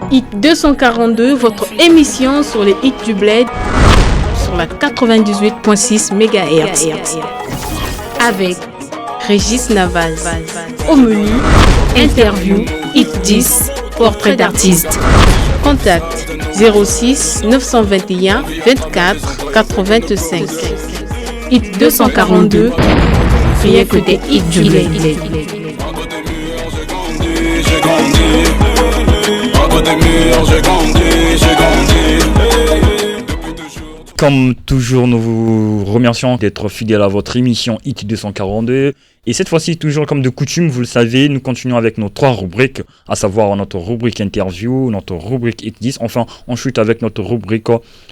Hit 242, votre émission sur les hits du bled sur la 98.6 MHz. Avec Régis Navaz. Au menu, interview, hit 10, portrait d'artiste. Contact 06 921 24 85. Hit 242, rien que des hits du bled. Comme toujours, nous vous remercions d'être fidèles à votre émission Hit 242. Et cette fois-ci, toujours comme de coutume, vous le savez, nous continuons avec nos 3 rubriques, à savoir notre rubrique interview, notre rubrique Hit 10, enfin, on chute avec notre rubrique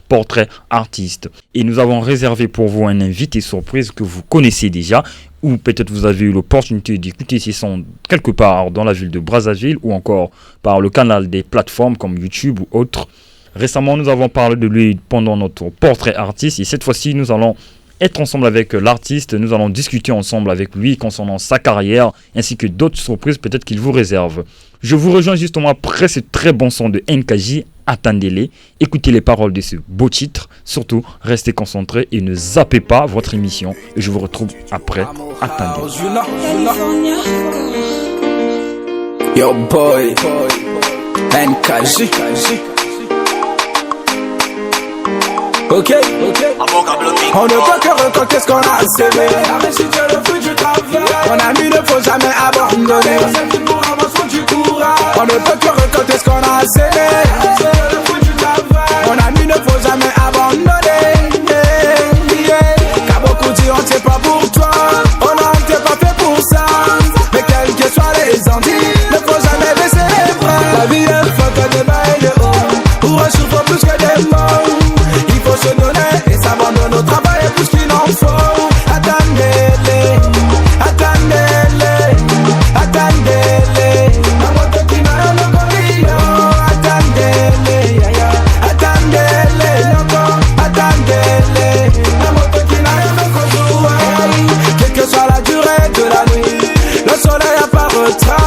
portrait artiste. Et nous avons réservé pour vous un invité surprise que vous connaissez déjà, ou peut-être vous avez eu l'opportunité d'écouter ces sons quelque part dans la ville de Brazzaville, ou encore par le canal des plateformes comme YouTube ou autres. Récemment, nous avons parlé de lui pendant notre portrait artiste et cette fois-ci, nous allons être ensemble avec l'artiste. Nous allons discuter ensemble avec lui concernant sa carrière ainsi que d'autres surprises peut-être qu'il vous réserve. Je vous rejoins justement après ce très bon son de NKJ, Attendez-les. Écoutez les paroles de ce beau titre. Surtout, restez concentrés et ne zappez pas votre émission. Et je vous retrouve après. Attendez. Yo boy, NKJ. Ok, on ne peut que récolter ce qu'on a semé. La réussite est le fruit du travail. Mon ami ne faut jamais abandonner. On ne peut que récolter ce qu'on a semé. La réussite est le fruit du travail. Mon ami ne faut jamais abandonner. Car beaucoup disent on ne sait pas pour toi. Oh non, on t'es pas fait pour ça. Mais quels que soient les envies, ne faut jamais baisser les bras. La vie est faite de bas et de haut. Pour un souffle plus que des mots. Se donner et s'abandonner au travail est plus qu'il en faut. Attendez-les, attendez-les, attendez-les. La moto qui n'a rien de corrido. Attendez-les, attendez-les, attendez-les. La moto qui n'a rien de corrido. Quelle que soit la durée de la nuit, le soleil apparaîtra.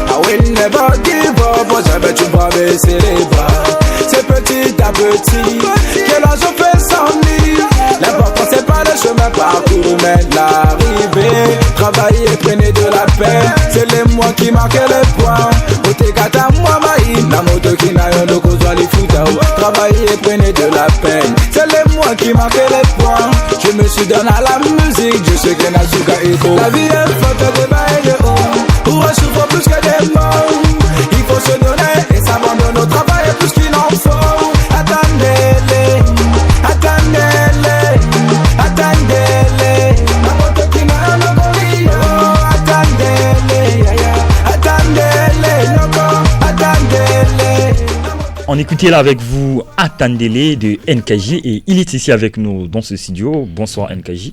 I will never give up. Jamais tu vas baisser les bras. C'est petit à petit que l'ange fait son nid. L'important c'est pas le chemin parcouru mais de l'arrivée. Travaillez et prenez de la peine. C'est les mois qui marquent les points. Otegata moi maï. La moto qui n'a rien de cause les foutao. Travaillez et prenez de la peine. C'est les mois qui marquent les points. Je me suis donné à la musique. Je sais que Nasuka est beau. La vie est faite de bas et de haut. Pour un souffle plus que des mots. Il faut se donner et s'abandonner au travail et plus qu'il en faut. Attendez-les, attendez-les, attendez-les. La moto qui n'a rien de corrido. Attendez-les, attendez-les, attendez-les. On écoutait là avec vous Attendez-les de NKJ et il est ici avec nous dans ce studio. Bonsoir NKJ.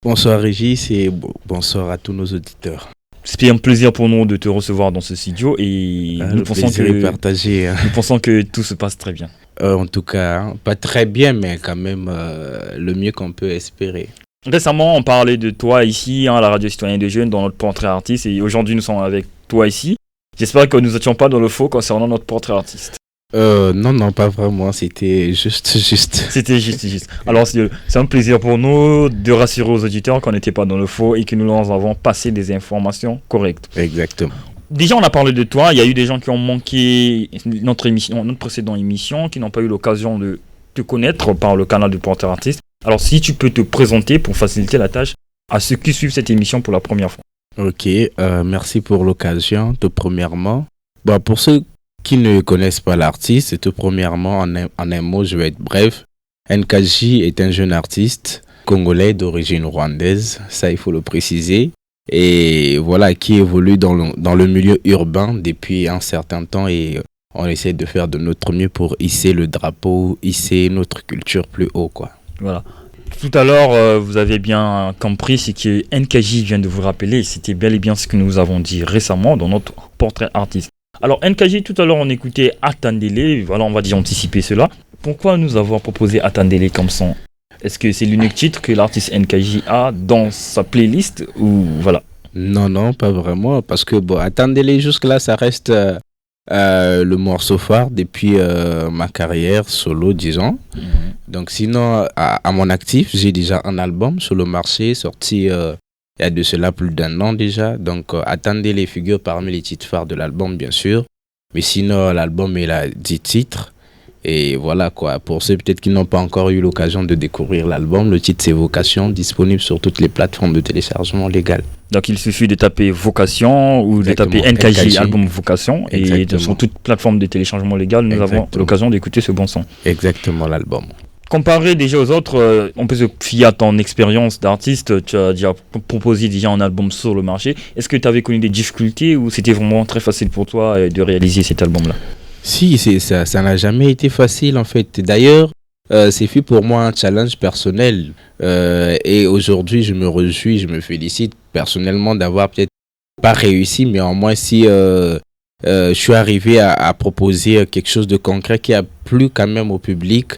Bonsoir Régis et bonsoir à tous nos auditeurs. C'est un plaisir pour nous de te recevoir dans ce studio et nous pensons que tout se passe très bien. En tout cas, pas très bien, mais quand même le mieux qu'on peut espérer. Récemment, on parlait de toi ici, à la radio Citoyen des Jeunes, dans notre portrait artiste, et aujourd'hui nous sommes avec toi ici. J'espère que nous n'étions pas dans le faux concernant notre portrait artiste. Non, pas vraiment, c'était juste. C'était juste. Alors c'est un plaisir pour nous de rassurer aux auditeurs qu'on n'était pas dans le faux et que nous leur avons passé des informations correctes. Exactement. Déjà on a parlé de toi, il y a eu des gens qui ont manqué notre précédente émission, qui n'ont pas eu l'occasion de te connaître par le canal du portrait artiste. Alors si tu peux te présenter pour faciliter la tâche à ceux qui suivent cette émission pour la première fois. Ok, merci pour l'occasion, tout premièrement. Pour ceux qui ne connaissent pas l'artiste, tout premièrement, en un mot, je vais être bref. NKJ est un jeune artiste congolais d'origine rwandaise, ça il faut le préciser, et voilà, qui évolue dans le milieu urbain depuis un certain temps et on essaie de faire de notre mieux pour hisser le drapeau, hisser notre culture plus haut, quoi. Voilà. Tout à l'heure, vous avez bien compris ce que NKJ vient de vous rappeler, c'était bel et bien ce que nous avons dit récemment dans notre portrait artiste. Alors NKJ, tout à l'heure on écoutait Attendez-les, voilà, on va dire anticiper cela. Pourquoi nous avons proposé Attendez-les comme son? Est-ce que c'est l'unique titre que l'artiste NKJ a dans sa playlist ou voilà? Non, pas vraiment, parce que Attendez-les jusque-là, ça reste le morceau phare depuis ma carrière solo, disons. Donc sinon, à mon actif, j'ai déjà un album sur le marché, sorti il y a de cela plus d'1 an déjà. Donc attendez les figures parmi les titres phares de l'album, bien sûr. Mais sinon, l'album, il a 10 titres. Et voilà quoi, pour ceux peut-être qui n'ont pas encore eu l'occasion de découvrir l'album, le titre c'est Vocation, disponible sur toutes les plateformes de téléchargement légal. Donc il suffit de taper Vocation ou de taper NKJ, album Vocation. Exactement. Et sur toute plateforme de téléchargement légal, nous avons l'occasion d'écouter ce bon son. Exactement, l'album. Comparé déjà aux autres, on peut se fier à ton expérience d'artiste. Tu as déjà proposé déjà un album sur le marché. Est-ce que tu avais connu des difficultés ou c'était vraiment très facile pour toi de réaliser cet album-là? Si, ça n'a jamais été facile en fait. D'ailleurs, c'est fait pour moi un challenge personnel. Et aujourd'hui, je me réjouis, je me félicite personnellement d'avoir peut-être pas réussi, mais au moins si je suis arrivé à proposer quelque chose de concret qui a plu quand même au public.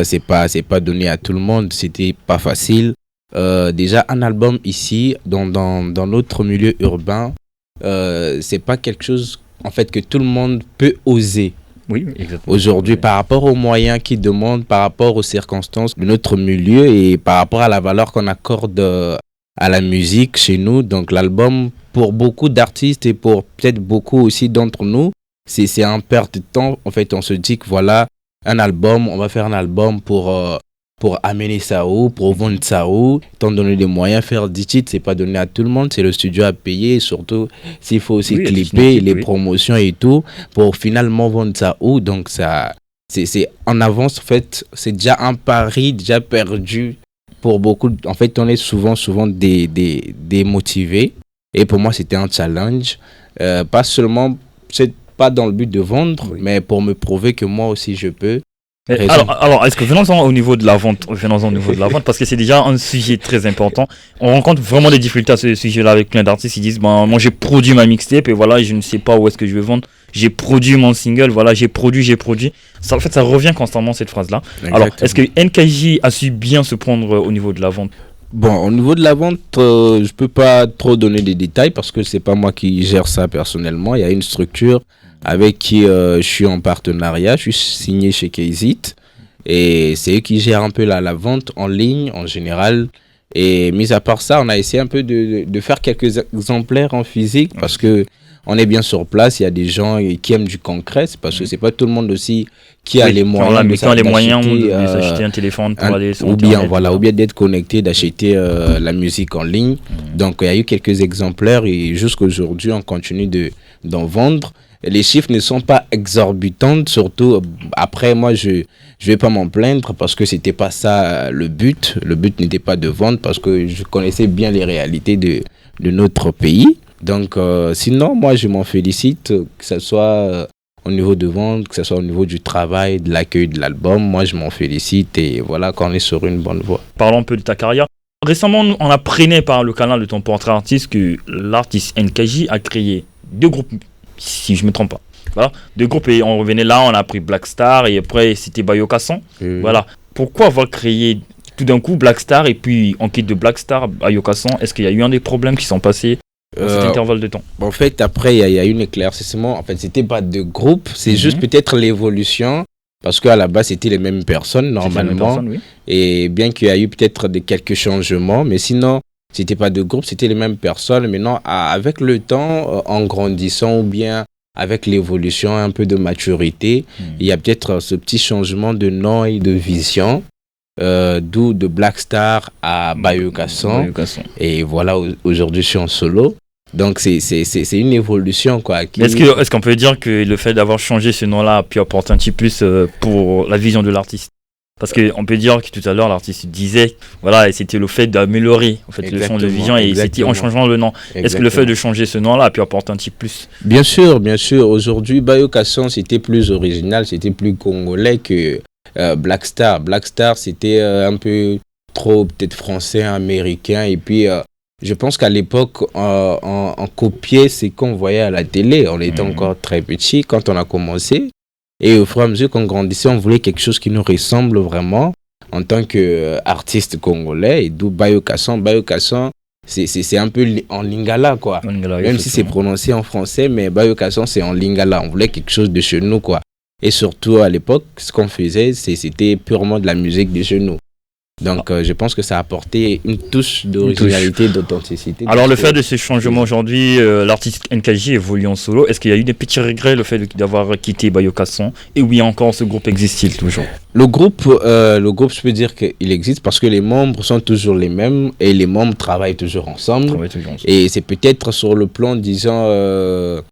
C'est pas donné à tout le monde, c'était pas facile. Déjà, un album ici, dans notre milieu urbain, c'est pas quelque chose en fait que tout le monde peut oser. Oui, exactement. Aujourd'hui, par rapport aux moyens qu'ils demandent, par rapport aux circonstances de notre milieu et par rapport à la valeur qu'on accorde à la musique chez nous, donc l'album, pour beaucoup d'artistes et pour peut-être beaucoup aussi d'entre nous, c'est un perte de temps. En fait, on se dit que voilà, un album, on va faire un album pour amener ça où, pour vendre ça où, étant donné les moyens, faire 10 titres, c'est pas donné à tout le monde, c'est le studio à payer, surtout s'il faut aussi clipper, les promotions et tout, pour finalement vendre ça où, donc ça, c'est en avance, en fait, c'est déjà un pari déjà perdu pour beaucoup, en fait, on est souvent démotivés, et pour moi, c'était un challenge, pas seulement, c'est pas dans le but de vendre, mais pour me prouver que moi aussi je peux. Alors, est-ce que venons-en au niveau de la vente, parce que c'est déjà un sujet très important. On rencontre vraiment des difficultés à ce sujet-là avec plein d'artistes qui disent, moi j'ai produit ma mixtape et voilà, je ne sais pas où est-ce que je vais vendre. J'ai produit mon single, voilà, j'ai produit. Ça, en fait, ça revient constamment cette phrase-là. Exactement. Alors, est-ce que NKJ a su bien se prendre au niveau de la vente? Bon, au niveau de la vente, je peux pas trop donner des détails parce que c'est pas moi qui gère ça personnellement. Il y a une structure avec qui je suis en partenariat, je suis signé chez KZit et c'est eux qui gèrent un peu la vente en ligne en général. Et mis à part ça, on a essayé un peu de faire quelques exemplaires en physique parce que on est bien sur place, il y a des gens qui aiment du concret, c'est parce que c'est pas tout le monde aussi qui a les moyens de s'acheter un téléphone pour aller sur Internet. Ou bien d'être connecté, d'acheter la musique en ligne. Donc il y a eu quelques exemplaires et jusqu'à aujourd'hui on continue d'en vendre. Les chiffres ne sont pas exorbitants, surtout après moi je vais pas m'en plaindre parce que c'était pas ça le but. Le but n'était pas de vendre parce que je connaissais bien les réalités de notre pays. Donc sinon moi je m'en félicite, que ce soit au niveau de vente, que ce soit au niveau du travail, de l'accueil de l'album, moi je m'en félicite et voilà qu'on est sur une bonne voie. Parlons un peu de ta carrière. Récemment on apprenait par le canal de ton portrait artiste que l'artiste NKJ a créé 2 groupes, si je me trompe pas. Voilà, 2 groupes et on revenait là, on a pris Black Star et après c'était Bayokason. Voilà. Pourquoi avoir créé tout d'un coup Black Star et puis on quitte de Black Star à Bayokason? Est-ce qu'il y a eu un des problèmes qui sont passés dans cet intervalle de temps? En fait, après, il y a eu un éclaircissement. En fait, c'était pas 2 groupes, c'est juste peut-être l'évolution. Parce qu'à la base, c'était les mêmes personnes, normalement. Et bien qu'il y a eu peut-être quelques changements, mais sinon, c'était pas 2 groupes, c'était les mêmes personnes. Maintenant, avec le temps, en grandissant ou bien avec l'évolution, un peu de maturité, il y a peut-être ce petit changement de nom et de vision. D'où de Black Star à Bayokason. Et voilà, aujourd'hui, je suis en solo. Donc, c'est une évolution, quoi. Est-ce qu'on peut dire que le fait d'avoir changé ce nom-là a pu apporter un petit plus pour la vision de l'artiste? Parce qu'on peut dire que tout à l'heure, l'artiste disait, voilà, et c'était le fait d'améliorer en fait, le son de vision et c'était en changeant le nom. Est-ce que le fait de changer ce nom-là a pu apporter un petit plus? Bien sûr. Aujourd'hui, Bayokason, c'était plus original, c'était plus congolais que Black Star. Black Star, c'était un peu trop peut-être français, américain. Et puis, je pense qu'à l'époque, on copiait ce qu'on voyait à la télé. On était encore très petits quand on a commencé. Et au fur et à mesure qu'on grandissait, on voulait quelque chose qui nous ressemble vraiment en tant qu'artiste congolais. Et d'où Bayokason. Bayokason, c'est un peu en lingala, quoi. Lingala, Même si c'est prononcé en français, mais Bayokason, c'est en lingala. On voulait quelque chose de chez nous, quoi. Et surtout, à l'époque, ce qu'on faisait, c'était purement de la musique de chez nous. Donc, je pense que ça a apporté une touche d'originalité, d'authenticité. Alors, le fait de ces changements aujourd'hui, l'artiste NKJ évolue en solo. Est-ce qu'il y a eu des petits regrets, le fait d'avoir quitté Bayokason? Et oui, encore, ce groupe existe-t-il toujours? Le groupe, je peux dire qu'il existe parce que les membres sont toujours les mêmes et les membres travaillent toujours ensemble. Et c'est peut-être sur le plan, disons,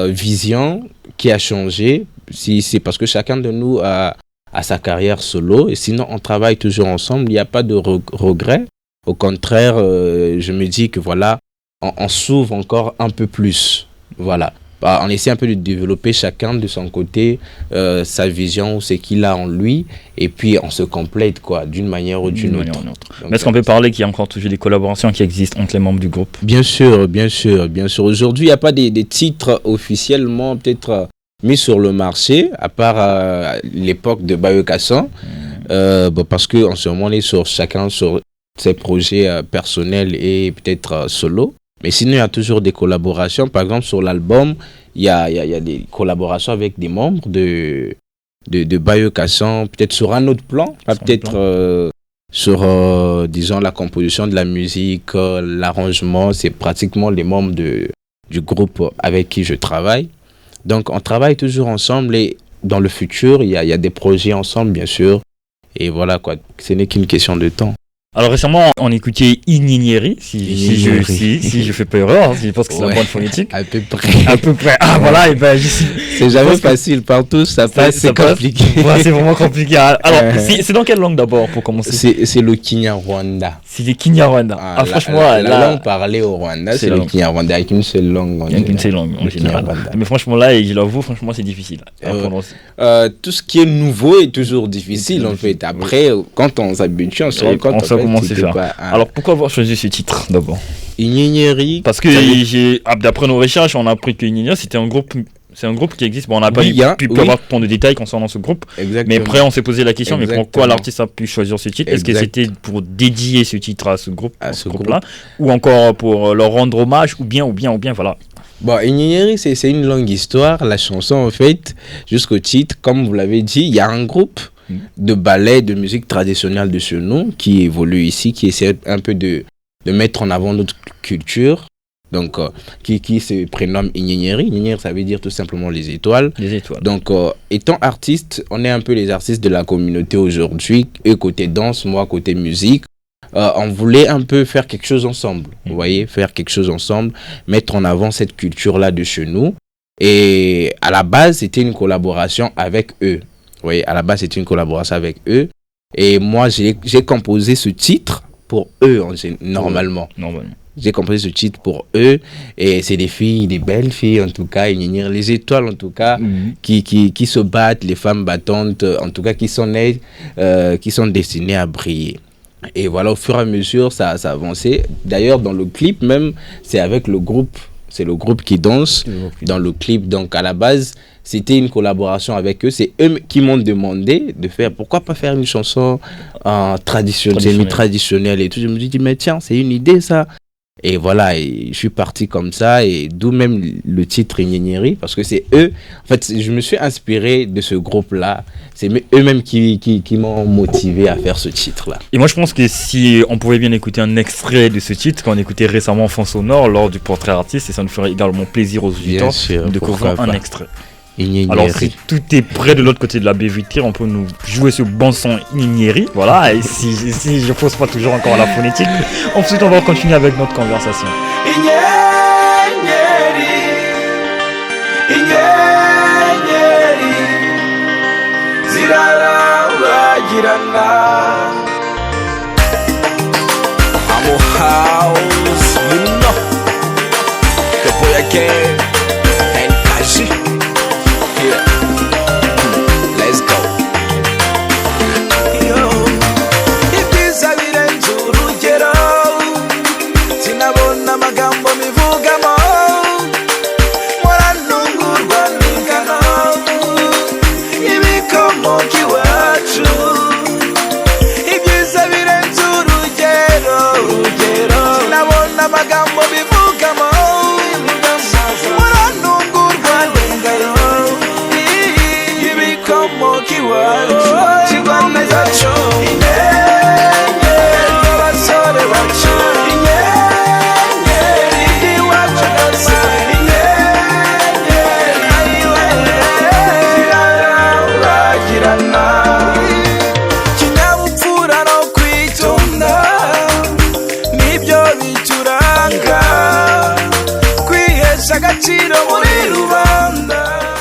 vision qui a changé. Si c'est parce que chacun de nous a sa carrière solo, et sinon on travaille toujours ensemble, il n'y a pas de regret. Au contraire, je me dis que voilà, on s'ouvre encore un peu plus. Voilà. On essaie un peu de développer chacun de son côté sa vision ou ce qu'il a en lui, et puis on se complète, quoi, d'une manière ou d'une autre. Donc, mais est-ce qu'on peut parler qu'il y a encore toujours des collaborations qui existent entre les membres du groupe? Bien sûr. Aujourd'hui, il n'y a pas des titres officiellement peut-être mis sur le marché, à part l'époque de Bayokason, parce qu'en ce moment, on est chacun sur ses projets personnels et peut-être solo. Mais sinon, il y a toujours des collaborations. Par exemple, sur l'album, il y a des collaborations avec des membres de Bayokason, peut-être sur un autre plan, peut-être sur, disons, la composition de la musique, l'arrangement. C'est pratiquement les membres du groupe avec qui je travaille. Donc, on travaille toujours ensemble et dans le futur, il y a des projets ensemble, bien sûr. Et voilà, quoi. Ce n'est qu'une question de temps. Alors récemment, on écoutait Igninieri, si je fais pas erreur, je pense que c'est la bonne phonétique. À peu près. Ah voilà, et ben c'est jamais facile, partout ça passe, c'est compliqué. Ouais, c'est vraiment compliqué. Alors, c'est dans quelle langue d'abord pour commencer? C'est le Kinyarwanda. C'est le Kinyarwanda. Franchement, la langue parlée au Rwanda, c'est le Kinyarwanda, avec une seule langue. Une seule langue en général. Mais franchement là, et je l'avoue, franchement c'est difficile à prononcer. Tout ce qui est nouveau est toujours difficile en fait. Après, quand on s'habitue, on se rend compte. Comment c'est faire. Alors pourquoi avoir choisi ce titre d'abord? Igninieri. Parce que d'après nos recherches, on a appris que Igninieri c'est un groupe qui existe. Bon, on n'a pas pu avoir tant de détails concernant ce groupe. Exactement. Mais après on s'est posé la question, mais pourquoi l'artiste a pu choisir ce titre? Est-ce que c'était pour dédier ce titre à ce groupe, là, ou encore pour leur rendre hommage, ou bien voilà. Bon, Igninieri, c'est une longue histoire. La chanson, en fait, jusqu'au titre, comme vous l'avez dit, il y a un groupe de ballet, de musique traditionnelle de chez nous qui évolue ici, qui essaie un peu de mettre en avant notre culture, donc qui se prénomme Igninieri. Igninieri, ça veut dire tout simplement les étoiles. Les étoiles. Donc, étant artiste, on est un peu les artistes de la communauté aujourd'hui, eux côté danse, moi côté musique. On voulait un peu faire quelque chose ensemble, vous voyez, faire quelque chose ensemble, mettre en avant cette culture-là de chez nous. Et à la base, c'était une collaboration avec eux. Vous voyez, à la base, c'était une collaboration avec eux. Et moi, j'ai composé ce titre pour eux, normalement. J'ai composé ce titre pour eux. Et c'est des filles, des belles filles, en tout cas, les étoiles, en tout cas, qui se battent, les femmes battantes, en tout cas, qui sont nées, qui sont destinées à briller. Et voilà, au fur et à mesure, ça a avancé. D'ailleurs, dans le clip même, c'est avec le groupe. C'est le groupe qui danse dans le clip. Donc, à la base, c'était une collaboration avec eux. C'est eux qui m'ont demandé de faire, pourquoi pas faire une chanson traditionnelle et tout. Je me suis dit, mais tiens, c'est une idée, ça. Et voilà, et je suis parti comme ça, et d'où même le titre Igninieri, parce que c'est eux, en fait, je me suis inspiré de ce groupe-là, c'est eux-mêmes qui m'ont motivé à faire ce titre-là. Et moi je pense que si on pouvait bien écouter un extrait de ce titre, qu'on écoutait récemment Fond Sonore lors du portrait artiste, et ça nous ferait également plaisir aux auditeurs de découvrir un extrait. Igninieri. Alors si tout est prêt de l'autre côté de la baie vitrine, on peut nous jouer ce bon son Igninieri, voilà, et si je pose pas toujours encore la phonétique, ensuite on va continuer avec notre conversation. Let's go. Ibyiza birenze urugero, sinabona amagambo mivugamo, muranungurwa n'ingano ibikomoka iwacu. Ibyiza birenze urugero, sinabona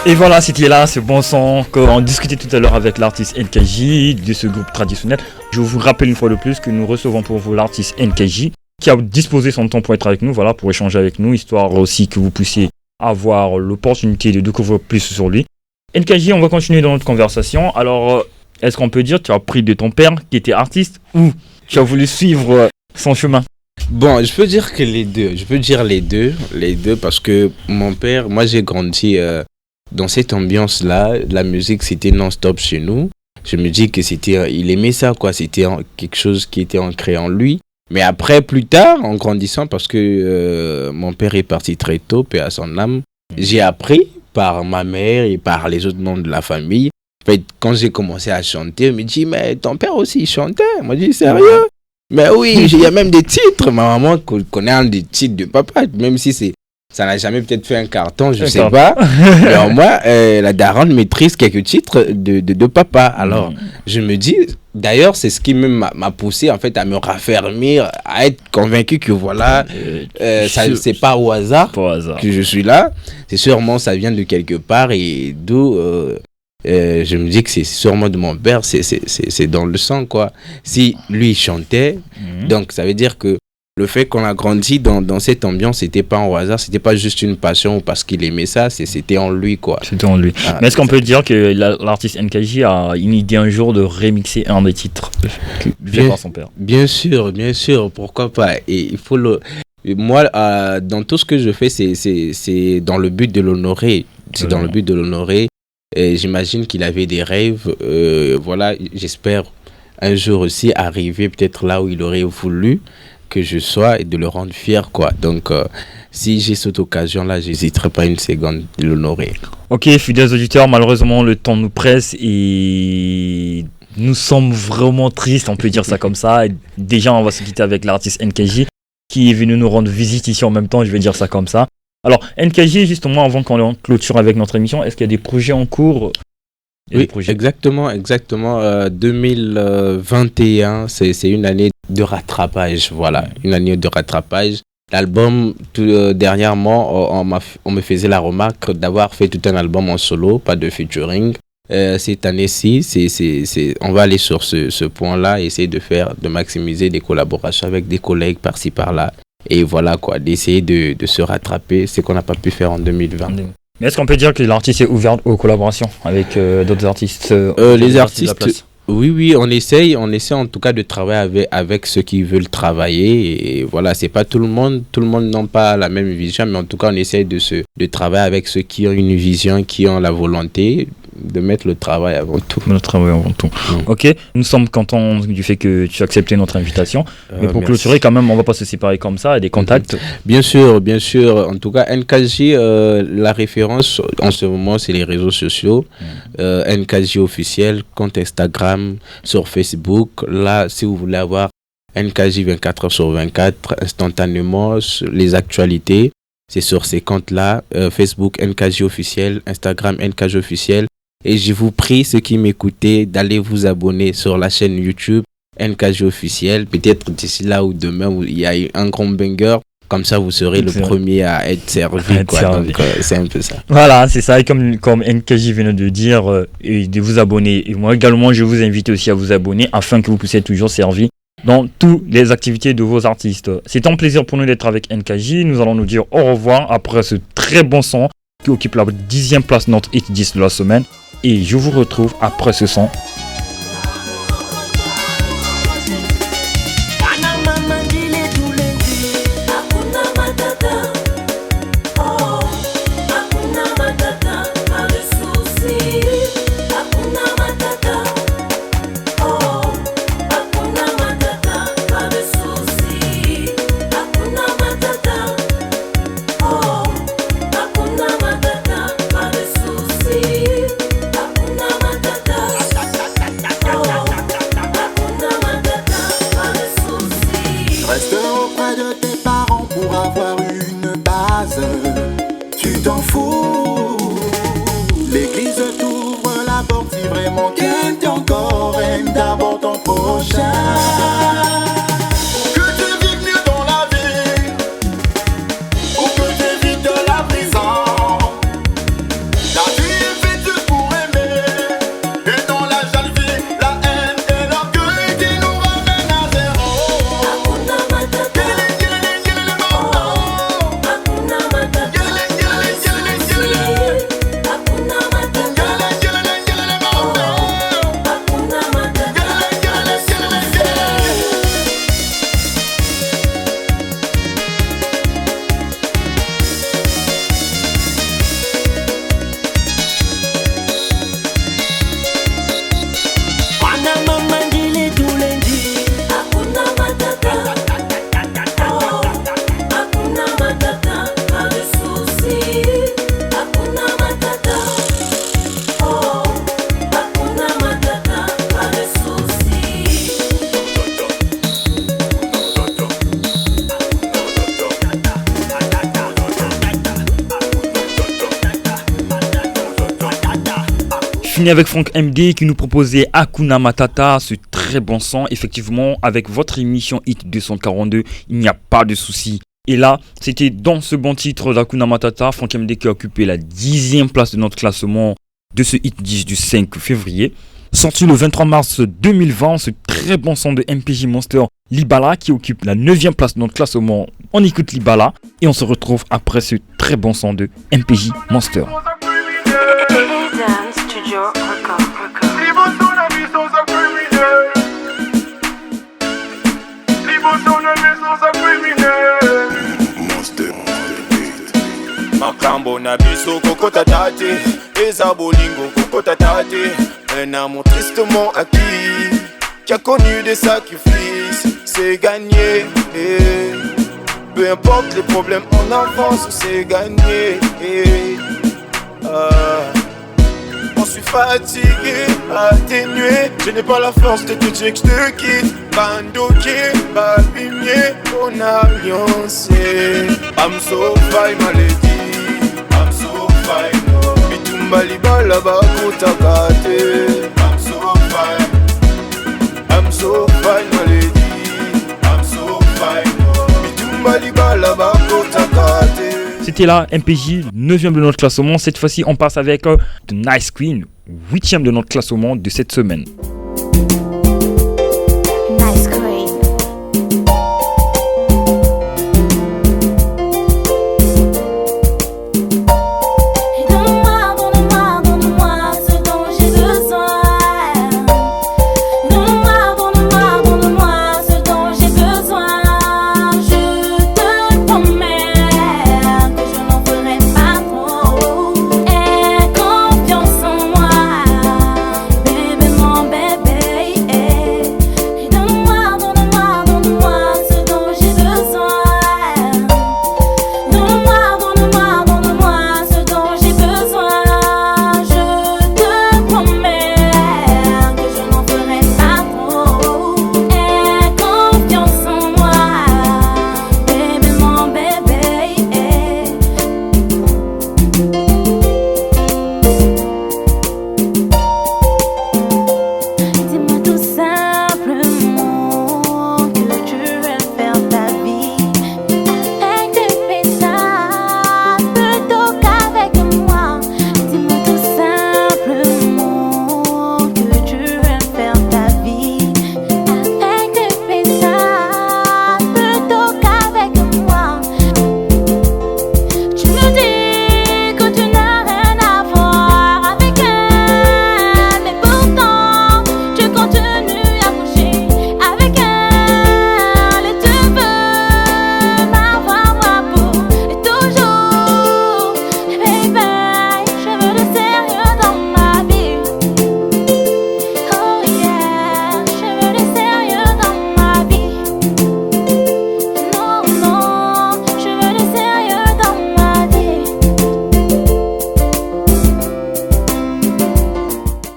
Et voilà, c'était là ce bon son qu'on discutait tout à l'heure avec l'artiste NKJ de ce groupe traditionnel. Je vous rappelle une fois de plus que nous recevons pour vous l'artiste NKJ qui a disposé son temps pour être avec nous, voilà, pour échanger avec nous, histoire aussi que vous puissiez avoir l'opportunité de découvrir plus sur lui. NKJ, on va continuer dans notre conversation. Alors, est-ce qu'on peut dire que tu as appris de ton père qui était artiste ou tu as voulu suivre son chemin? Bon, je peux dire que les deux. Je peux dire les deux parce que mon père, moi j'ai grandi dans cette ambiance-là. La musique, c'était non-stop chez nous. Je me dis que il aimait ça, quoi. C'était quelque chose qui était ancré en lui. Mais après, plus tard, en grandissant, parce que mon père est parti très tôt, paix à son âme, j'ai appris par ma mère et par les autres membres de la famille. En fait, quand j'ai commencé à chanter, on me dit, mais ton père aussi il chantait. Moi, je dis, sérieux? Mais oui, il y a même des titres. Ma maman connaît un des titres de papa, même si ça n'a jamais peut-être fait un carton, je ne sais pas. Mais au moins, la daronne maîtrise quelques titres de papa. Alors, je me dis, d'ailleurs, c'est ce qui m'a poussé en fait à me raffermir, à être convaincu que voilà, c'est pas au hasard que je suis là. C'est sûrement, ça vient de quelque part et d'où je me dis que c'est sûrement de mon père, c'est dans le sang, quoi. Si lui chantait, donc ça veut dire que le fait qu'on a grandi dans cette ambiance, c'était pas au hasard, c'était pas juste une passion ou parce qu'il aimait ça, c'était en lui, quoi. C'était en lui. Mais est-ce qu'on peut dire que l'artiste NKJ a une idée un jour de remixer un des titres fait par son père? Bien sûr, pourquoi pas. Et il faut moi, dans tout ce que je fais, c'est dans le but de l'honorer. C'est dans le but de l'honorer. Et j'imagine qu'il avait des rêves. Voilà, j'espère un jour aussi arriver peut-être là où il aurait voulu que je sois et de le rendre fier, quoi. Donc, si j'ai cette occasion-là, j'hésiterai pas une seconde de l'honorer. Ok, fidèles auditeurs, malheureusement, le temps nous presse et nous sommes vraiment tristes, on peut dire ça comme ça. Et déjà, on va se quitter avec l'artiste NKJ qui est venu nous rendre visite ici en même temps, je vais dire ça comme ça. Alors, NKJ, justement, avant qu'on clôture avec notre émission, est-ce qu'il y a des projets en cours? Oui, exactement. 2021, c'est une année de rattrapage, voilà, une année de rattrapage. L'album, dernièrement, on me faisait la remarque d'avoir fait tout un album en solo, pas de featuring. Cette année-ci, on va aller sur ce point-là, essayer de maximiser des collaborations avec des collègues par-ci par-là. Et voilà, quoi, d'essayer de se rattraper, ce qu'on n'a pas pu faire en 2020. Mais est-ce qu'on peut dire que l'artiste est ouvert aux collaborations avec d'autres artistes les artistes, oui, on essaye en tout cas de travailler avec ceux qui veulent travailler. Et voilà, c'est pas tout le monde n'a pas la même vision, mais en tout cas, on essaye de travailler avec ceux qui ont une vision, qui ont la volonté de mettre le travail avant tout. Ok, nous sommes contents du fait que tu as accepté notre invitation. Mais pour clôturer, quand même, on ne va pas se séparer comme ça, il y a des contacts. Bien sûr. En tout cas, NKJ, la référence en ce moment, c'est les réseaux sociaux. NKJ officiel, compte Instagram, sur Facebook. Là, si vous voulez avoir NKJ 24h/24, instantanément, les actualités, c'est sur ces comptes-là. Facebook, NKJ officiel, Instagram, NKJ officiel. Et je vous prie, ceux qui m'écoutez, d'aller vous abonner sur la chaîne YouTube NKJ officiel. Peut-être d'ici là ou demain, où il y a un grand banger. Comme ça, vous serez le premier à être servi. Donc, c'est un peu ça. Voilà, c'est ça. Et comme NKJ vient de dire, et de vous abonner. Et moi également, je vous invite aussi à vous abonner afin que vous puissiez être toujours servi dans toutes les activités de vos artistes. C'est un plaisir pour nous d'être avec NKJ. Nous allons nous dire au revoir après ce très bon son qui occupe la 10e place de notre hit 10 de la semaine. Et je vous retrouve après ce son. Que tu vives mieux dans la vie, ou que tu évites la prison. Fini avec Franck MD qui nous proposait Hakuna Matata, ce très bon son. Effectivement, avec votre émission Hit 242, il n'y a pas de souci. Et là, c'était dans ce bon titre d'Hakuna Matata, Franck MD qui a occupé la 10e place de notre classement de ce Hit 10 du 5 février. Sorti le 23 mars 2020, ce très bon son de MPJ Monster, Libala, qui occupe la 9e place de notre classement. On écoute Libala et on se retrouve après ce très bon son de MPJ Monster. Makambo na biso koko tatate Eza bolingo koko tatate Un amour tristement acquis Qui a connu des sacrifices C'est gagné Peu importe les problèmes en avance C'est gagné On suis fatigué, atténué Je n'ai pas la force de te dire que je te quitte Bandoqué, babigné, on a alliancé I'm so fine, maladie I'm so fine, no Bitumba libala bakutakate I'm so fine, maladie I'm so fine, no Bitumba libala bakutakate. C'était là MPJ, 9e de notre classement. Cette fois-ci, on passe avec The Nice Queen, 8e de notre classement de cette semaine. Nice Queen.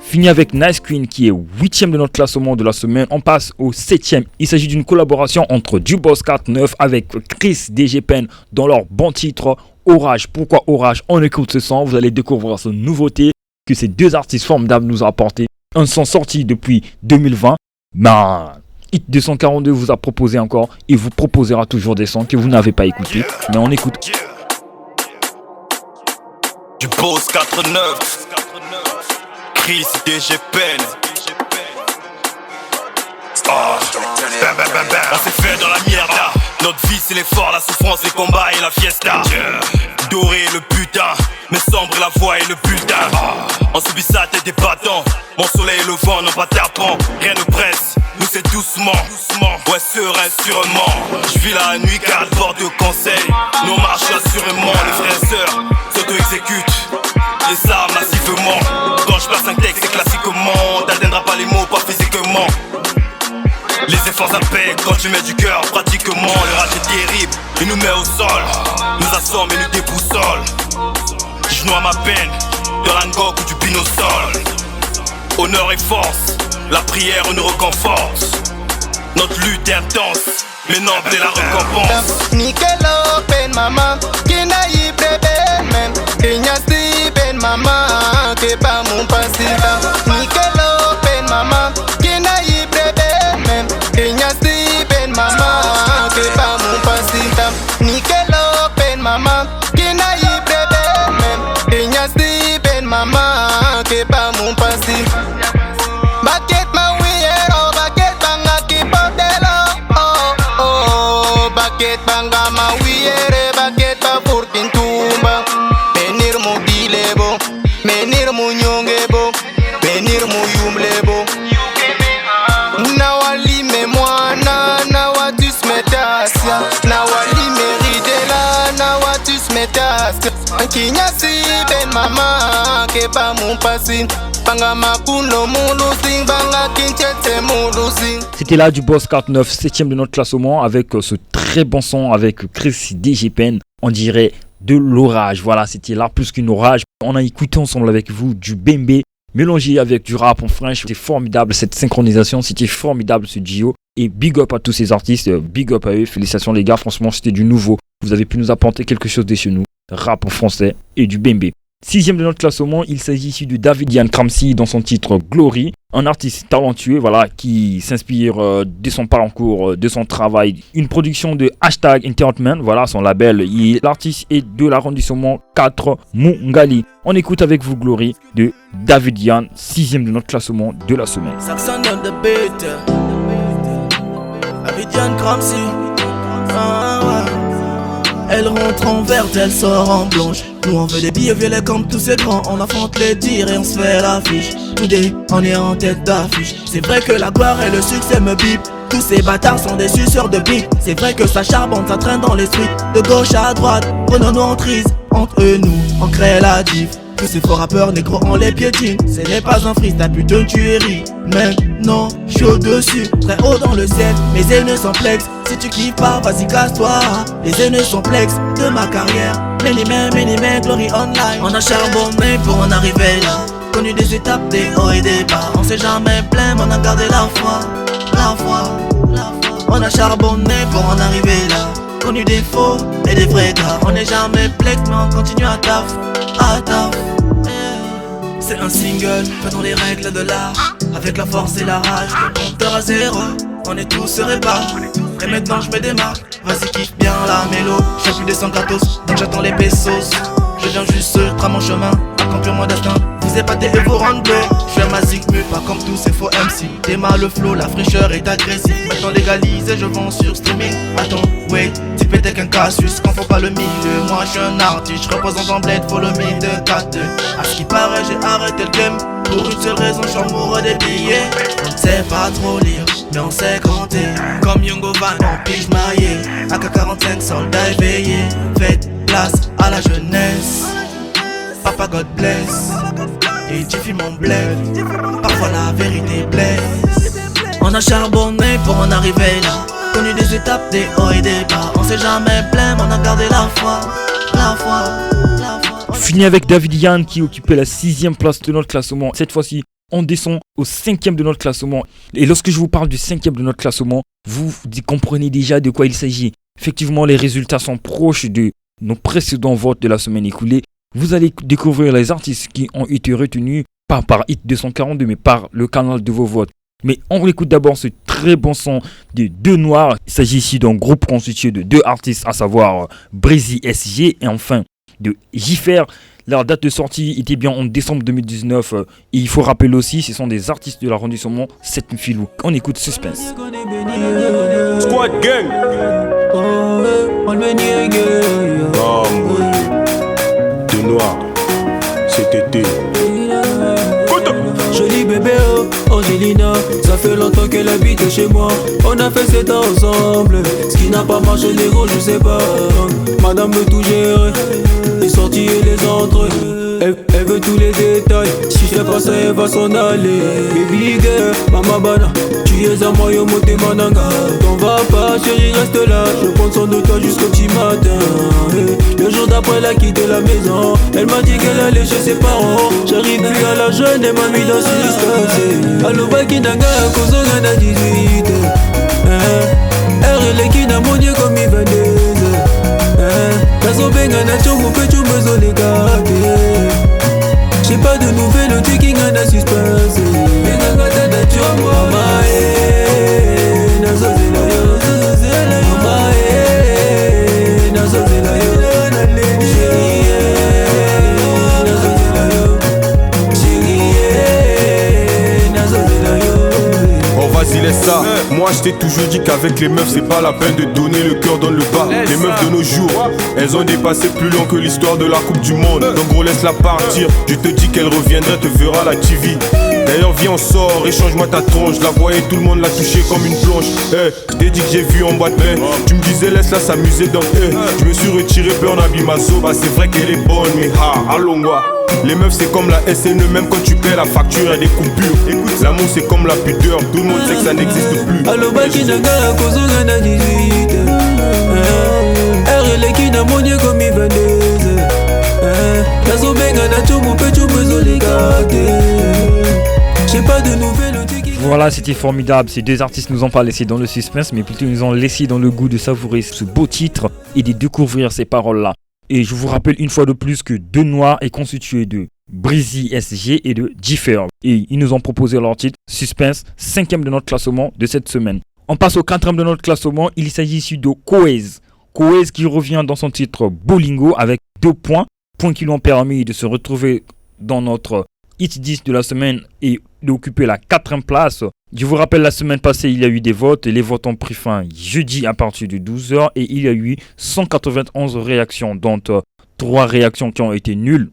Fini avec Nice Queen qui est 8e de notre classement de la semaine. On passe au 7e. Il s'agit d'une collaboration entre Duboss 49 avec Chris DG Pen dans leur bon titre Orage. Pourquoi Orage? On écoute ce son, vous allez découvrir cette nouveauté que ces deux artistes formidables nous ont apporté. Un son sorti depuis 2020. Hit 242 vous a proposé encore et vous proposera toujours des sons que vous n'avez pas écoutés. Mais on écoute. Duboss 49 Chris DG Pen. On s'est fait dans la merde. Notre vie c'est l'effort, la souffrance, les combats et la fiesta. Doré le putain, mais sombre la voix et le bulletin. On subit ça tête des battants. Mon soleil et le vent n'ont pas tapant. Rien ne presse, nous c'est doucement. Ouais serein sûrement. Je vis la nuit car le bord de conseil. Nos marches assurément. Les frères et sœurs s'auto-exécutent les armes massivement. Quand je place un texte c'est classiquement. T'atteindras pas les mots, pas physiquement. Les efforts ça paie quand tu mets du cœur pratiquement. Le rage est terrible, il nous met au sol. Nous assomme et nous déboussole. Je noie ma peine dans la ngok ou du pinosol. Honneur et force, la prière nous réconforte. Notre lutte est intense, mais noble est la récompense. Nikelo ben mama, kina ibre ben men. Kenya si ben mama, ke que pas mon passé. Nickel open maman, qui n'a y bébé même. Kenya si ben maman, que pas mon passé. Nickel open maman, qui n'a y bébé même. Kenya si ben maman, que pas mon passé. Baguette ma ouïero, baguette banga qui portelo. Oh oh, baguette banga ma ouïere, baguette ba pour kintumba. Menir mo dilebo, menir mo nyongebo, menir mo yumlebo. Nawali me mwana, nawatus metasia, nawali me ridela, nawatus metasia. Kinya si ben mama, que pas mon passé. C'était là du Boss 49, 7ème de notre classement, avec ce très bon son avec Chris DGPN. On dirait de l'orage. Voilà, c'était là plus qu'une orage. On a écouté ensemble avec vous du Bembe mélangé avec du rap en French. C'était formidable cette synchronisation, c'était formidable ce duo. Et big up à tous ces artistes, big up à eux. Félicitations les gars, franchement c'était du nouveau. Vous avez pu nous apporter quelque chose de chez nous. Rap en français et du Bembe. 6ème de notre classement, il s'agit ici de David Yann Kramsi dans son titre Glory, un artiste talentueux voilà, qui s'inspire de son parcours, de son travail. Une production de Hashtag Entertainment, voilà son label. L'artiste est de l'arrondissement 4 Mungali. On écoute avec vous Glory de David Yann, 6ème de notre classement de la semaine. Saxon on the beat, David Yann Kramsi. Elle rentre en verte, elle sort en blanche. Nous on veut des billets violets comme tous ces grands. On affronte les tirs et on se fait l'affiche. Today, on est en tête d'affiche. C'est vrai que la gloire et le succès me bip. Tous ces bâtards sont des suceurs de bip. C'est vrai que ça charbonne, ça traîne dans les streets. De gauche à droite, prenons-nous en trise. Entre eux, nous, on crée la diff. Tous ces faux rappeurs négro on les piétine. Ce n'est pas un freestyle, putain de tuerie. Maintenant, j'suis au-dessus, très haut dans le ciel. Mes ennemis sont plex. Si tu kiffes pas, vas-y casse-toi. Les ennemis sont plex de ma carrière. Many men, glory online. On a charbonné pour en arriver là. Connu des étapes, des hauts et des bas. On s'est jamais plaint, mais on a gardé la foi. La foi. On a charbonné pour en arriver là. Connu des faux et des vrais gars. On n'est jamais plex, mais on continue à taf. C'est un single, faisons les règles de l'art. Avec la force et la rage, le compteur à zéro. On est tous se répare. Et maintenant je me démarque. Vas-y kiffe bien la mélo. J'ai plus des 114, donc j'attends les pesos. Je viens juste trame mon chemin, accomplir mon destin. Vous épatez et vous rendre bleu. Je fais ma zigmut, pas comme tous ces faux MC. Démarre le flow, la fraîcheur est agressive. Maintenant légalisé, je vends sur streaming. Attends, wait, tu pétais qu'un casus, qu'on faut pas le milieu. Moi je suis un artiste, je représente en bled, follow me de 4-2. À ce qui paraît, j'ai arrêté le game. Pour une seule raison, je suis amoureux des billets. On ne sait pas trop lire, mais on sait compter. Comme Youngo Van, on pige maillé. AK-45, soldats éveillés. Faites place à la jeunesse. Papa God bless. Et Jiffy mon bled. Parfois la vérité blesse. On a charbonné pour en arriver là. Connu des étapes, des hauts et des bas. On s'est jamais plaint, mais on a gardé la foi. La foi. Fini avec David Yann qui occupait la 6ème place de notre classement. Cette fois-ci, on descend au 5ème de notre classement. Et lorsque je vous parle du 5ème de notre classement, vous comprenez déjà de quoi il s'agit. Effectivement, les résultats sont proches de nos précédents votes de la semaine écoulée. Vous allez découvrir les artistes qui ont été retenus, pas par Hit 242, mais par le canal de vos votes. Mais on écoute d'abord ce très bon son de Deux Noirs. Il s'agit ici d'un groupe constitué de deux artistes, à savoir Breezy SG et enfin de Jiffer. Leur date de sortie était bien en décembre 2019. Et il faut rappeler aussi, ce sont des artistes de l'arrondissement 7 Filou. On écoute Suspense. Squad Gang. Deux Noirs, cet été. Joli bébé, oh, Angelina, ça fait longtemps qu'elle habite chez moi. On a fait 7 ans ensemble. Ce qui n'a pas marché, négro, je sais pas. Madame veut tout gérer, les sorties et les entrées. Elle veut tous les détails. Si je fais pas ça, elle va s'en aller. Baby girl, mama bana, tu es à moi, yo moté mananga. T'en vas pas, chérie, reste là. Je prends soin de toi jusqu'au petit matin. Le jour d'après, elle a quitté la maison. Elle m'a dit qu'elle allait chez ses parents. J'arrive plus à la jeune, elle m'a mis dans suspense. Allo Bakinanga, Kozonga na 18. Elle est qui n'a mon dieu comme il va Kazo benga na chomo pe chumbezo les gâtés. J'ai pas de nouvelles, taking on a suspense. Mama nazozela yo, mama nazozela yo, Vas-y laisse ça. Moi je t'ai toujours dit qu'avec les meufs c'est pas la peine de donner le cœur dans le bas. Les meufs de nos jours, elles ont dépassé plus loin que l'histoire de la Coupe du Monde. Donc gros laisse-la partir. Je te dis qu'elle reviendra, te verra la TV. D'ailleurs viens on sort, échange-moi ta tronche. Je la voyais, tout le monde l'a touché comme une planche. Je t'ai dit que j'ai vu en boîte mais tu me disais laisse-la s'amuser dans je me suis retiré peu en Abimazo. Bah c'est vrai qu'elle est bonne mais allons moi. Les meufs c'est comme la SNE, même quand tu paies la facture y'a des coupures. Écoute, l'amour c'est comme la pudeur, tout le monde sait que ça n'existe plus. Allo baki na nga kozonga na 18 RLeki na monye comme Ivanese nazobenga na chomo pe chomo ezolikate. J'ai pas de nouvelles. Voilà, c'était formidable. Ces deux artistes nous ont pas laissé dans le suspense, mais plutôt nous ont laissé dans le goût de savourer ce beau titre et de découvrir ces paroles-là. Et je vous rappelle une fois de plus que Deux Noirs est constitué de Breezy SG et de Differ. Et ils nous ont proposé leur titre Suspense, 5e de notre classement de cette semaine. On passe au 4e de notre classement. Il s'agit ici de Coez. Coez qui revient dans son titre Bolingo avec 2 points. Points qui lui ont permis de se retrouver dans notre Hit 10 de la semaine et d'occuper la 4e place. Je vous rappelle, la semaine passée, il y a eu des votes et les votes ont pris fin jeudi à partir de 12h et il y a eu 191 réactions, dont 3 réactions qui ont été nulles.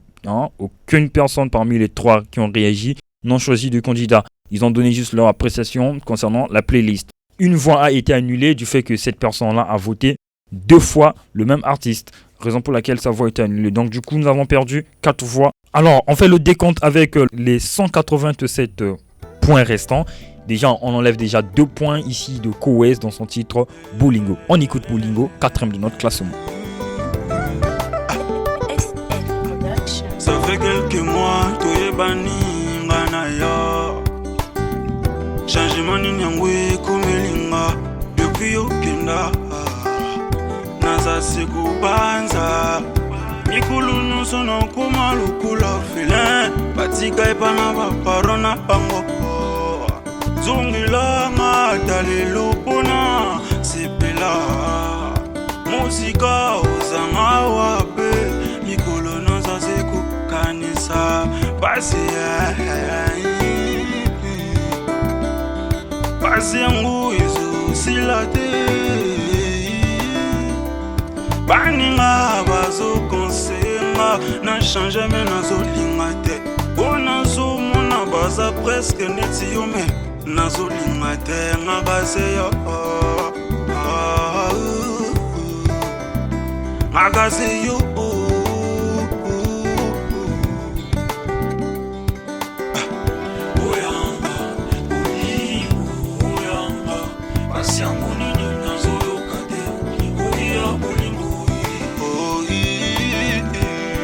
Aucune personne parmi les 3 qui ont réagi n'ont choisi de candidat. Ils ont donné juste leur appréciation concernant la playlist. Une voix a été annulée du fait que cette personne-là a voté 2 fois le même artiste, raison pour laquelle sa voix a été annulée. Donc du coup, nous avons perdu 4 voix. Alors, on fait le décompte avec les 187 points restants. Déjà, on enlève déjà 2 points ici de Coez dans son titre Bolingo. On écoute Bolingo, 4e de notre classement. Ça fait quelques mois, tout est banni, Nganaya. Changement n'yangwe kumelinga, depuis Okenda. Naza seku banza, mikulu nusono kuma lukula filin. Batika epana baparona bango. Zungila ngata lelupuna sepela musika uzanga wape mikolo noza seku kanisa basi yangu izu silate baninga bazo konsenga na change me nazo lingate ona zo mona baza presque neti yome nazo lingate ngabase yo ngabase yo oyamba oyamba pasiango nini nazo lokate oya bolingo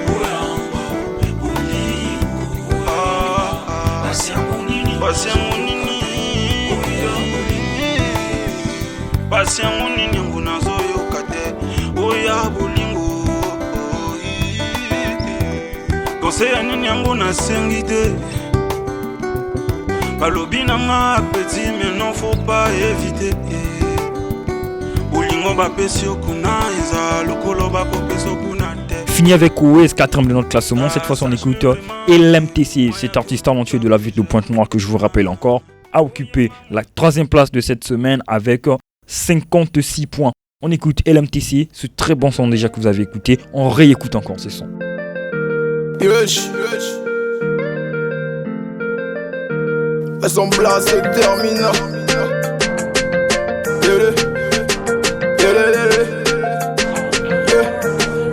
oyamba pasiango nini Pasi yangu nini yangu nazo yokate oya bolingo Kose ya nini yangu nasengi te Balobi nanga petit mais non faut pas éviter Bolingo bapesi okuna eza lokolo bapopesi okuna te. Fini avec Coez, 4e de notre classement. Cette fois on écoute LMTC, cet artiste talentueux de la ville de Pointe-Noire que je vous rappelle encore a occupé la 3e place de cette semaine avec 56 points. On écoute LMTC, ce très bon son déjà que vous avez écouté. On réécoute encore ce son. L'assemblage se termine.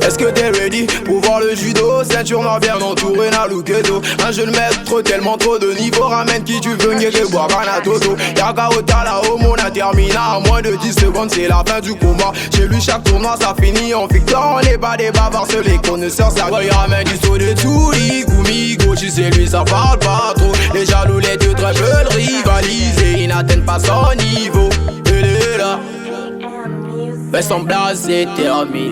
Est-ce que t'es ready pour voir le judo? Ceinture noire bien entourée na Luketo. Un jeune maître tellement trop de niveau. Ramène qui tu veux que boire un toto. Yaka Otala homo na termina. En moins de 10 secondes c'est la fin du combat. Chez lui chaque tournoi ça finit en victoire. On n'est pas des bavards, seuls les connaisseurs. Ça ouais, ramène du saut de Tuli Gumigo. Tu sais lui ça parle pas trop. Les jaloux les deux très veulent rivaliser. Ils n'atteignent pas son niveau. Elle est là. L'assemblage c'est terminé.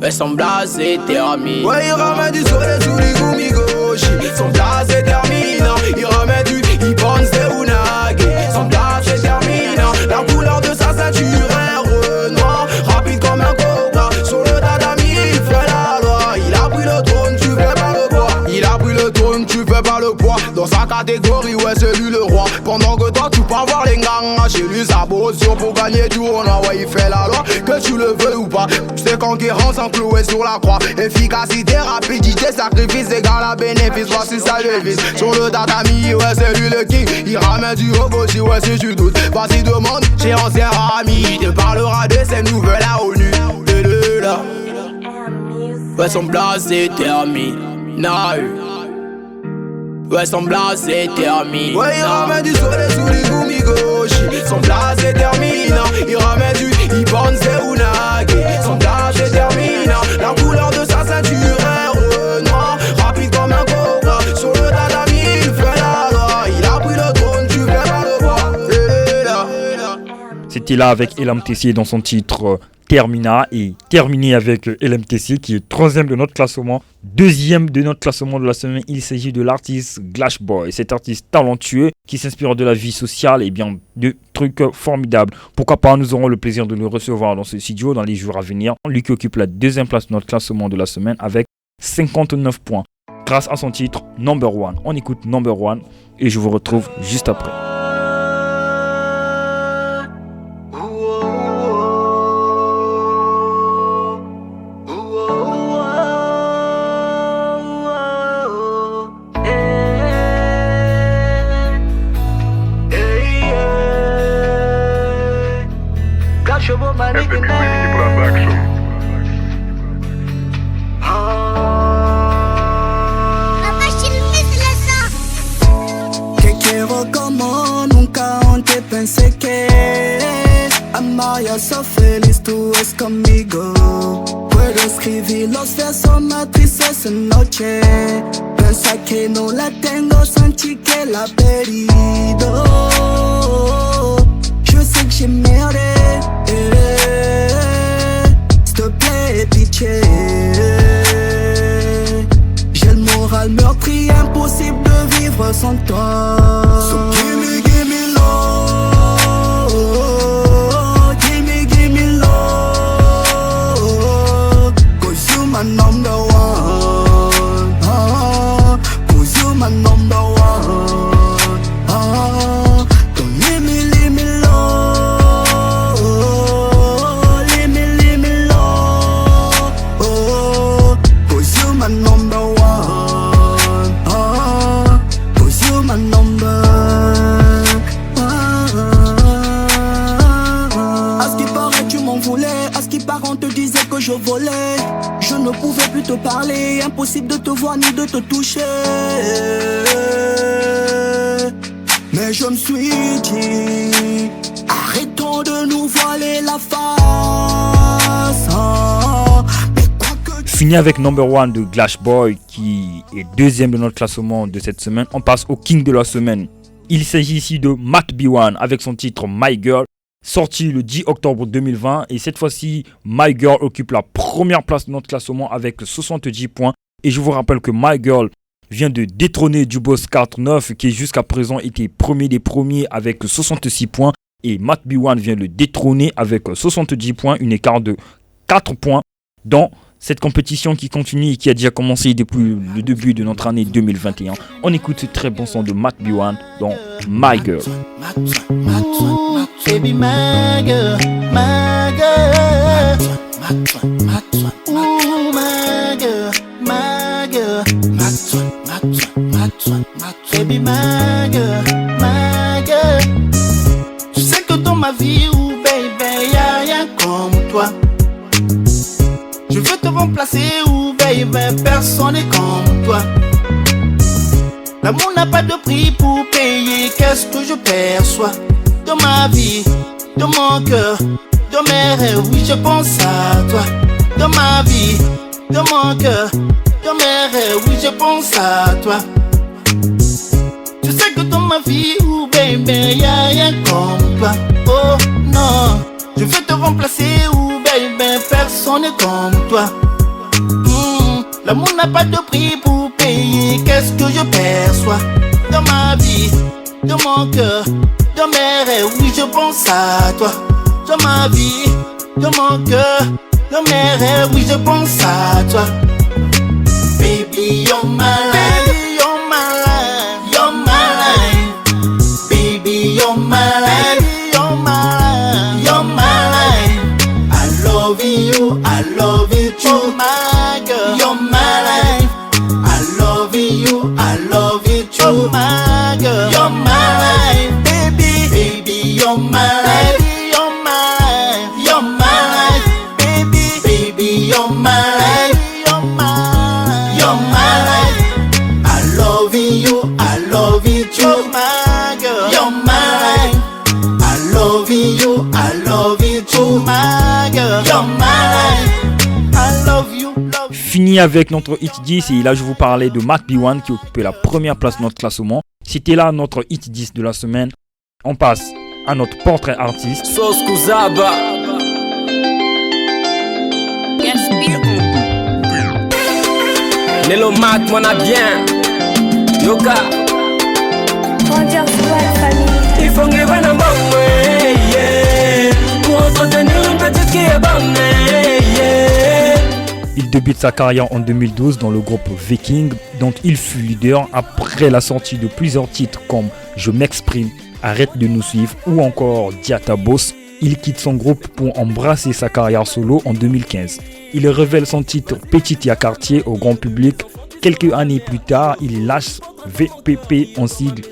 ouais, son blase est terminé. Ouais, il ramène du soleil sous les goumigoshi. Son blase est terminant. Il ramène du Ibanez de Unagi. Son blase est terminant. La couleur de sa ceinture est renoir. Rapide comme un cobra. Sur le tatami, il fait la loi. Il a pris le trône, tu fais pas le poids. Il a pris le trône, tu fais pas le poids. Dans sa catégorie, ouais, c'est lui le roi. Pendant que toi, tu pars voir les gangs. Chez lui, sa position pour gagner du honneur. Ouais, il fait la loi, que tu le veux ou pas. C'est conquérant sans clouer sur la croix. Efficacité, rapidité, sacrifice égale à bénéfice. Voici sa devise. Sur le tatami, ouais, c'est lui le king. Il ramène du Ogoshi, ouais, si tu doutes. Vas-y, demande chez ancien ami. Il te parlera de ses nouvelles à ONU. Là. Ouais, son blase est terminé. Ouais, son blase est terminé. Ouais, il ramène du soleil sous les goumigoshi. Son blase est terminant. Il ramène du Ibanez de Unagi. Son blase est terminant. La couleur de sa ceinture est renoir. Rapide comme un cobra. Sur le tatami, il fait la loi. Il a pris le trône, tu fais pas le poids. C'était là avec LMTC dans son titre Termina, et terminé avec LMTC qui est 3ème de notre classement, 2ème de notre classement de la semaine. Il s'agit de l'artiste Glashboy, cet artiste talentueux qui s'inspire de la vie sociale et bien de trucs formidables. Pourquoi pas, nous aurons le plaisir de le recevoir dans ce studio dans les jours à venir. Lui qui occupe la 2ème place de notre classement de la semaine avec 59 points grâce à son titre Number One. On écoute Number One et je vous retrouve juste après. Pensé que Amaya so feliz tú es conmigo. Puedo escribir los versos más tristes en noche. Pensa que no la tengo, senti que la perdido. Je sais que j'ai merdé, s'il te plaît, pitié. J'ai le moral meurtri, impossible de vivre sans toi. So give me love. Number one, cause you my number one. Don't leave me low, leave me low. Cause you my number one, cause you my number one. À ce qui paraît tu m'en voulais, à ce qui paraît on te disait que je volais. Je ne pouvais plus te parler, impossible de te voir ni de te toucher. Mais je me suis dit, arrêtons de nous voiler la face. Fini avec Number One de Glashboy qui est 2ème de notre classement de cette semaine. On passe au King de la semaine. Il s'agit ici de Matt B1 avec son titre My Girl, sorti le 10 octobre 2020, et cette fois-ci My Girl occupe la première place de notre classement avec 70 points. Et je vous rappelle que My Girl vient de détrôner Dubois 49 qui jusqu'à présent était premier des premiers avec 66 points, et Matt B1 vient le détrôner avec 70 points, une écart de 4 points dans cette compétition qui continue et qui a déjà commencé depuis le début de notre année 2021. On écoute ce très bon son de Matt B1 dans My Girl. Baby, my girl, my girl. Ooh, my girl, my girl. Baby, my girl, my girl. Tu sais que dans ma vie, oh baby, y'a rien comme toi. Je veux te remplacer, oh baby, personne n'est comme toi. L'amour n'a pas de prix pour payer, qu'est-ce que je perçois? De ma vie, de mon cœur, de mes rêves, oui je pense à toi. De ma vie, de mon cœur, de mes rêves, oui je pense à toi. Tu sais que dans ma vie, oh baby, y'a rien comme toi. Oh non, je veux te remplacer, oh baby, personne n'est comme toi. L'amour n'a pas de prix pour payer. Qu'est-ce que je perçois dans ma vie, dans mon cœur, dans mes rêves? Oui, je pense à toi. Dans ma vie, dans mon cœur, dans mes rêves. Oui, je pense à toi. Baby, you're my life. Baby, you're my life. You're my life. Baby, you're my life. You're my life. You're my life. I love you. I love you too, my girl. You're my life. I love you. I love you too, my girl. You're my life, baby. Baby, you're my life. You're my life. You're my life, baby. Baby, you're my life. You're my life. I love you too, my girl. You're my life. I love you too, my girl. You're my life. I love you. Fini avec notre Hit 10 et là je vous parlais de Mac B1 qui occupait la première place de notre classement. C'était là notre Hit 10 de la semaine. On passe à notre portrait artiste. Sauce Kuzaba. Nello Mac, mon a bien. Yoka. Il faut que je n'en pour entretenir une petite qui est bonne. Il débute sa carrière en 2012 dans le groupe Viking, dont il fut leader après la sortie de plusieurs titres comme Je m'exprime, Arrête de nous suivre ou encore Diata Boss. Il quitte son groupe pour embrasser sa carrière solo en 2015. Il révèle son titre Petit à quartier au grand public. Quelques années plus tard, il lâche VPP en sigle,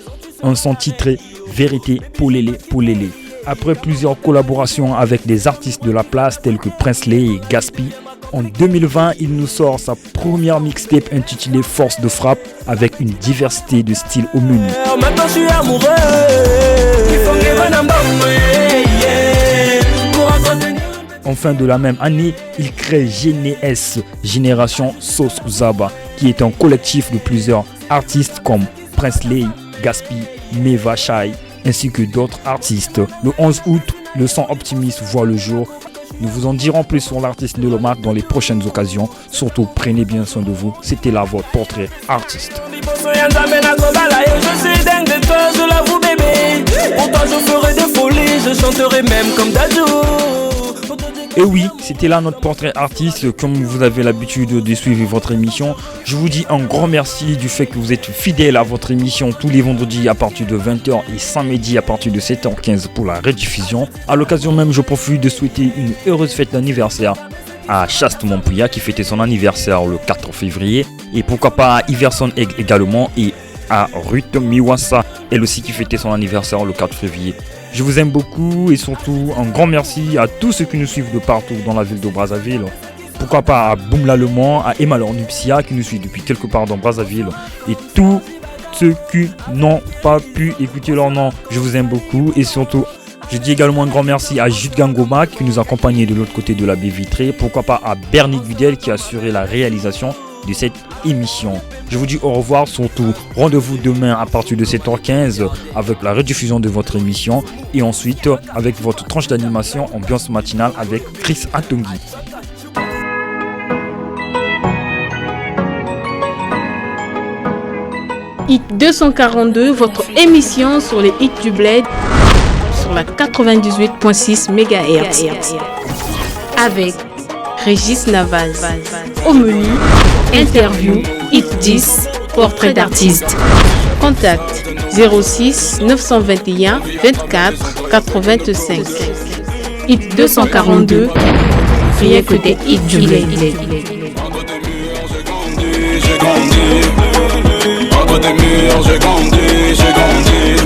un son titré Vérité Polélé Polélé. Après plusieurs collaborations avec des artistes de la place tels que Princely et Gaspi, en 2020, il nous sort sa première mixtape intitulée Force de frappe avec une diversité de styles au menu. Maintenant je suis amoureux. En fin de la même année, il crée GNS, Génération Sauce Kuzaba, qui est un collectif de plusieurs artistes comme Princely, Gaspi, Meva Shai, ainsi que d'autres artistes. Le 11 août, le son optimiste voit le jour. Nous vous en dirons plus sur l'artiste Nello Mac dans les prochaines occasions. Surtout, prenez bien soin de vous. C'était là votre portrait artiste. Je suis dingue de toi, je l'avoue bébé. Pour toi je ferai des folies, je chanterai même comme Dadju. Et oui, c'était là notre portrait artiste. Comme vous avez l'habitude de suivre votre émission, je vous dis un grand merci du fait que vous êtes fidèles à votre émission tous les vendredis à partir de 20h et samedi à partir de 7h15 pour la rediffusion. À l'occasion même, je profite de souhaiter une heureuse fête d'anniversaire à Chaste Montpouya qui fêtait son anniversaire le 4 février. Et pourquoi pas à Iverson également et à Ruth Miwasa, elle aussi qui fêtait son anniversaire le 4 février. Je vous aime beaucoup et surtout un grand merci à tous ceux qui nous suivent de partout dans la ville de Brazzaville. Pourquoi pas à Boum l'Allemand, à Emma Nupsia qui nous suit depuis quelque part dans Brazzaville. Et tous ceux qui n'ont pas pu écouter leur nom, je vous aime beaucoup. Et surtout, je dis également un grand merci à Jude Gangoma qui nous accompagnait de l'autre côté de la baie vitrée. Pourquoi pas à Bernie Gudel qui a assuré la réalisation de cette émission. Je vous dis au revoir, surtout rendez-vous demain à partir de 7h15 avec la rediffusion de votre émission et ensuite avec votre tranche d'animation ambiance matinale avec Chris Atongi. Hit 242, votre émission sur les hits du bled sur la 98.6 MHz avec Régis Navaz. Au menu, interview, hit 10, portrait d'artiste. Contact 06 921 24 85. Hit 242, rien que des hits du bled. Entre des murs, j'ai grandi.